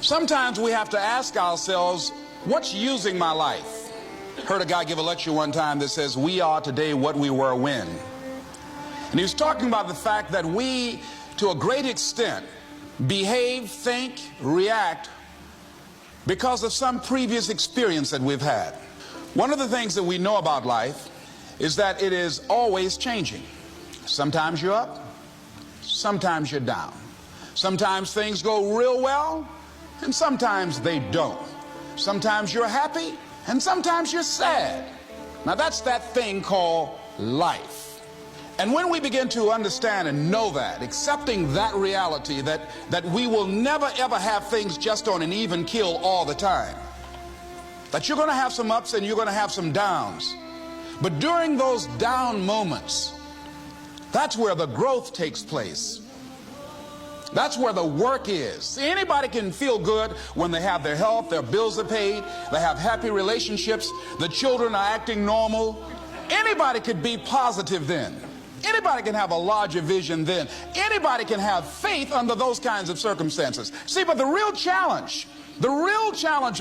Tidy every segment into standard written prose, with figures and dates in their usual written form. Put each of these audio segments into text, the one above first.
Sometimes we have to ask ourselves, what's using my life? Heard a guy give a lecture one time that says, we are today what we were when. And he was talking about the fact that we, to a great extent, behave, think, react because of some previous experience that we've had. One of the things that we know about life is that it is always changing. Sometimes you're up, sometimes you're down. Sometimes things go real well, and sometimes they don't. Sometimes you're happy, and sometimes you're sad. Now that's that thing called life. And when we begin to understand and know that, accepting that reality that we will never ever have things just on an even keel all the time, that you're going to have some ups and you're going to have some downs, but during those down moments, that's where the growth takes place. That's where the work is. See, anybody can feel good when they have their health, their bills are paid, they have happy relationships, the children are acting normal. Anybody could be positive then. Anybody can have a larger vision then. Anybody can have faith under those kinds of circumstances. See, but the real challenge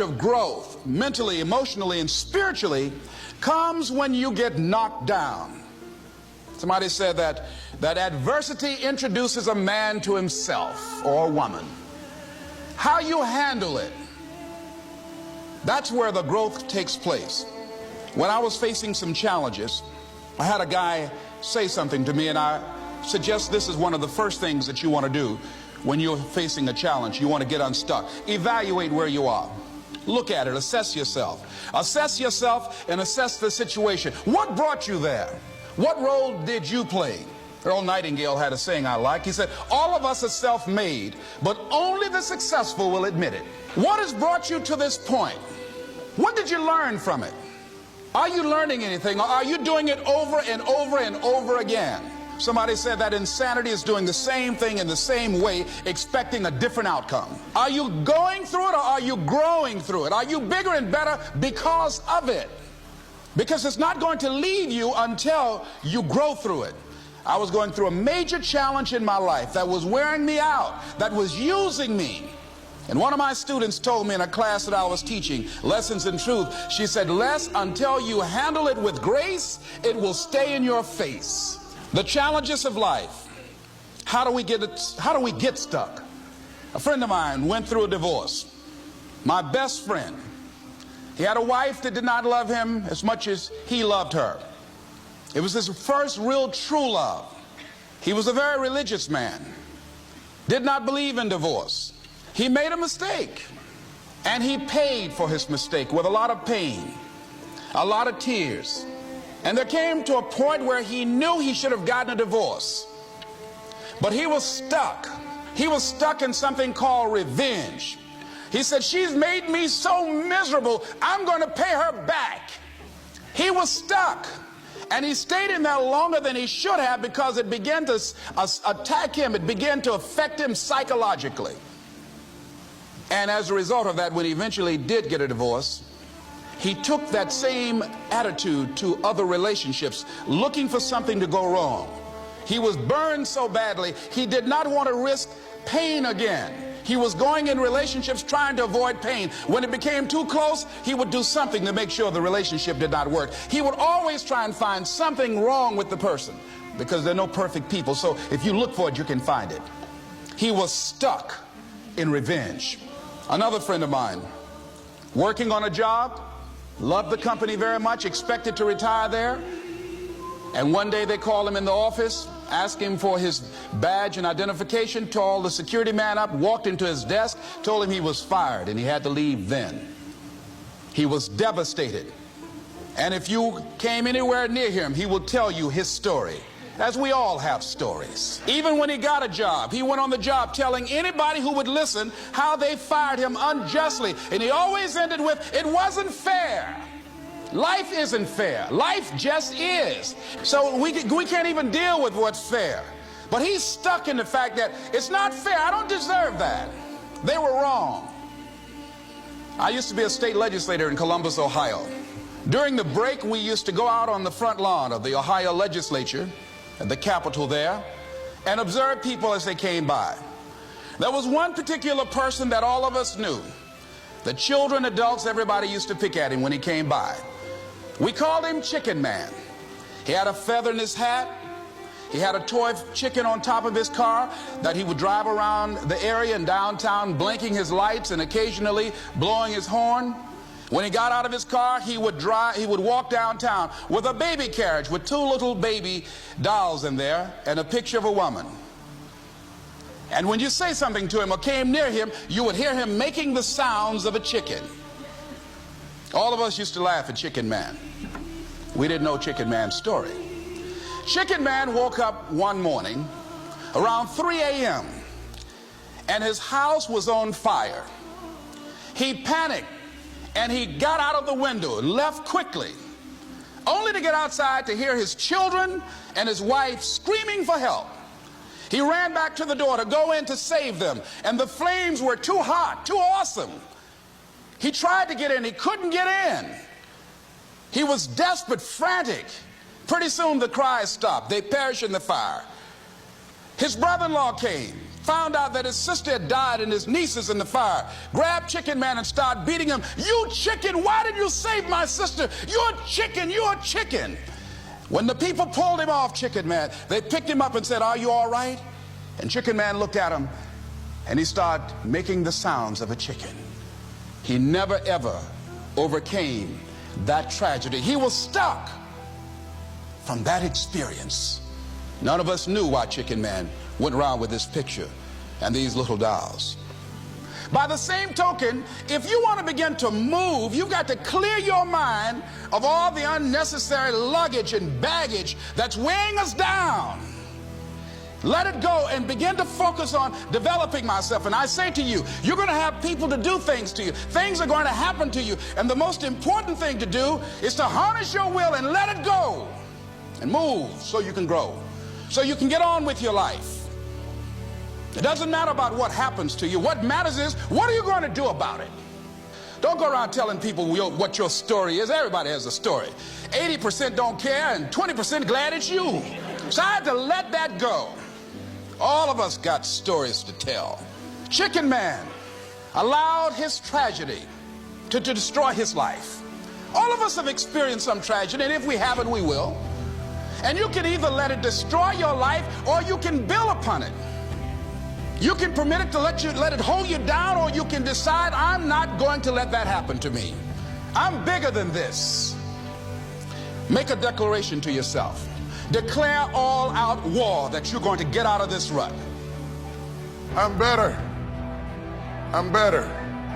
of growth, mentally, emotionally, and spiritually, comes when you get knocked down. Somebody said that adversity introduces a man to himself or a woman. How you handle it, that's where the growth takes place. When I was facing some challenges, I had a guy say something to me, and I suggest this is one of the first things that you want to do when you're facing a challenge. You want to get unstuck. Evaluate where you are. Look at it. Assess yourself. Assess yourself and assess the situation. What brought you there? What role did you play? Earl Nightingale had a saying I like. He said, all of us are self-made, but only the successful will admit it. What has brought you to this point? What did you learn from it? Are you learning anything, or are you doing it over and over and over again? Somebody said that insanity is doing the same thing in the same way, expecting a different outcome. Are you going through it, or are you growing through it? Are you bigger and better because of it? Because it's not going to leave you until you grow through it. I was going through a major challenge in my life that was wearing me out, that was using me. And one of my students told me in a class that I was teaching, Lessons in Truth, she said, Les, until you handle it with grace, it will stay in your face. The challenges of life. How do we get stuck? A friend of mine went through a divorce. My best friend. He had a wife that did not love him as much as he loved her. It was his first real true love. He was a very religious man. Did not believe in divorce. He made a mistake, and he paid for his mistake with a lot of pain, a lot of tears. And there came to a point where he knew he should have gotten a divorce, but he was stuck. He was stuck in something called revenge. He said, she's made me so miserable, I'm going to pay her back. He was stuck, and he stayed in there longer than he should have because it began to attack him. It began to affect him psychologically. And as a result of that, when he eventually did get a divorce, he took that same attitude to other relationships, looking for something to go wrong. He was burned so badly, he did not want to risk pain again. He was going in relationships trying to avoid pain. When it became too close, he would do something to make sure the relationship did not work. He would always try and find something wrong with the person, because there are no perfect people. So if you look for it, you can find it. He was stuck in revenge. Another friend of mine, working on a job, loved the company very much, expected to retire there. And one day they called him in the office, asked him for his badge and identification, called the security man up, walked into his desk, told him he was fired and he had to leave then. He was devastated. And if you came anywhere near him, he would tell you his story. As we all have stories. Even when he got a job, he went on the job telling anybody who would listen how they fired him unjustly. And he always ended with, it wasn't fair. Life isn't fair. Life just is. So we can't even deal with what's fair. But he's stuck in the fact that it's not fair. I don't deserve that. They were wrong. I used to be a state legislator in Columbus, Ohio. During the break, we used to go out on the front lawn of the Ohio legislature, at the Capitol there, and observe people as they came by. There was one particular person that all of us knew. The children, adults, everybody used to pick at him when he came by. We called him Chicken Man. He had a feather in his hat. He had a toy chicken on top of his car that he would drive around the area in downtown, blinking his lights and occasionally blowing his horn. When he got out of his car, he would walk downtown with a baby carriage with two little baby dolls in there and a picture of a woman. And when you say something to him or came near him, you would hear him making the sounds of a chicken. All of us used to laugh at Chicken Man. We didn't know Chicken Man's story. Chicken Man woke up one morning around 3 a.m. and his house was on fire. He panicked and he got out of the window and left quickly, only to get outside to hear his children and his wife screaming for help. He ran back to the door to go in to save them, and the flames were too hot, too awesome. He tried to get in, he couldn't get in. He was desperate, frantic. Pretty soon the cries stopped. They perished in the fire. His brother-in-law came, found out that his sister had died and his nieces in the fire, grabbed Chicken Man and started beating him. "You chicken, why did you save my sister? You're a chicken, you're a chicken." When the people pulled him off Chicken Man, they picked him up and said, "Are you all right?" And Chicken Man looked at him and he started making the sounds of a chicken. He never ever overcame that tragedy. He was stuck from that experience. None of us knew why Chicken Man went around with this picture and these little dolls. By the same token, if you want to begin to move, you've got to clear your mind of all the unnecessary luggage and baggage that's weighing us down. Let it go and begin to focus on developing myself. And I say to you, you're going to have people to do things to you. Things are going to happen to you. And the most important thing to do is to harness your will and let it go and move so you can grow, so you can get on with your life. It doesn't matter about what happens to you. What matters is, what are you going to do about it? Don't go around telling people what your story is. Everybody has a story. 80% don't care and 20% glad it's you. So I had to let that go. All of us got stories to tell. Chicken Man allowed his tragedy to destroy his life. All of us have experienced some tragedy, and if we haven't, we will. And you can either let it destroy your life or you can build upon it. You can permit it to let it hold you down, or you can decide, I'm not going to let that happen to me. I'm bigger than this. Make a declaration to yourself. Declare all out war that you're going to get out of this rut. I'm better. I'm better.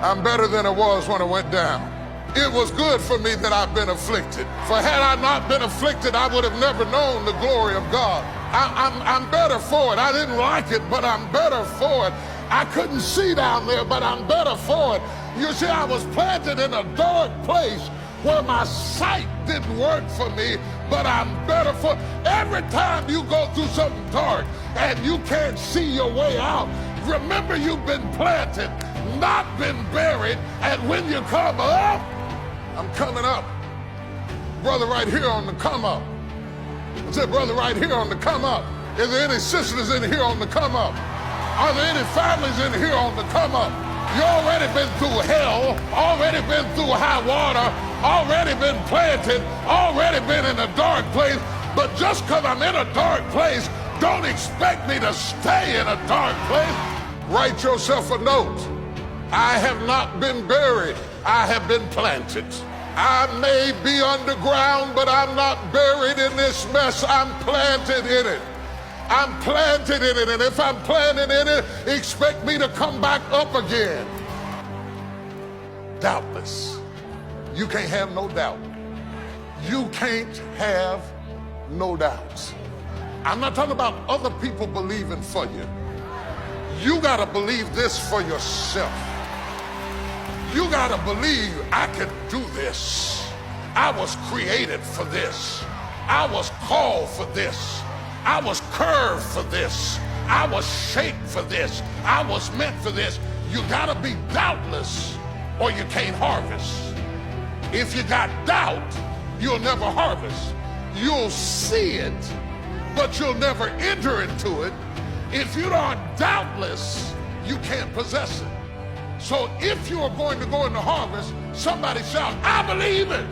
I'm better than I was when I went down. It was good for me that I've been afflicted. For had I not been afflicted, I would have never known the glory of God. I'm better for it. I didn't like it, but I'm better for it. I couldn't see down there, but I'm better for it. You see, I was planted in a dark place where my sight didn't work for me, but I'm better for it. Every time you go through something dark and you can't see your way out, remember you've been planted, not been buried, and when you come up, I'm coming up. Brother right here on the come up. I said, brother right here on the come up. Is there any sisters in here on the come up? Are there any families in here on the come up? You already been through hell, already been through high water, already been planted, already been in a dark place. But just because I'm in a dark place, don't expect me to stay in a dark place. Write yourself a note. I have not been buried. I have been planted. I may be underground, but I'm not buried in this mess. I'm planted in it. I'm planted in it, and if I'm planted in it, expect me to come back up again. Doubtless. You can't have no doubt. You can't have no doubts. I'm not talking about other people believing for you. You got to believe this for yourself. You got to believe I can do this. I was created for this. I was called for this. I was curved for this. I was shaped for this. I was meant for this. You got to be doubtless or you can't harvest. If you got doubt, you'll never harvest. You'll see it, but you'll never enter into it. If you are doubtless, you can't possess it. So if you are going to go into harvest, somebody shout, I believe it.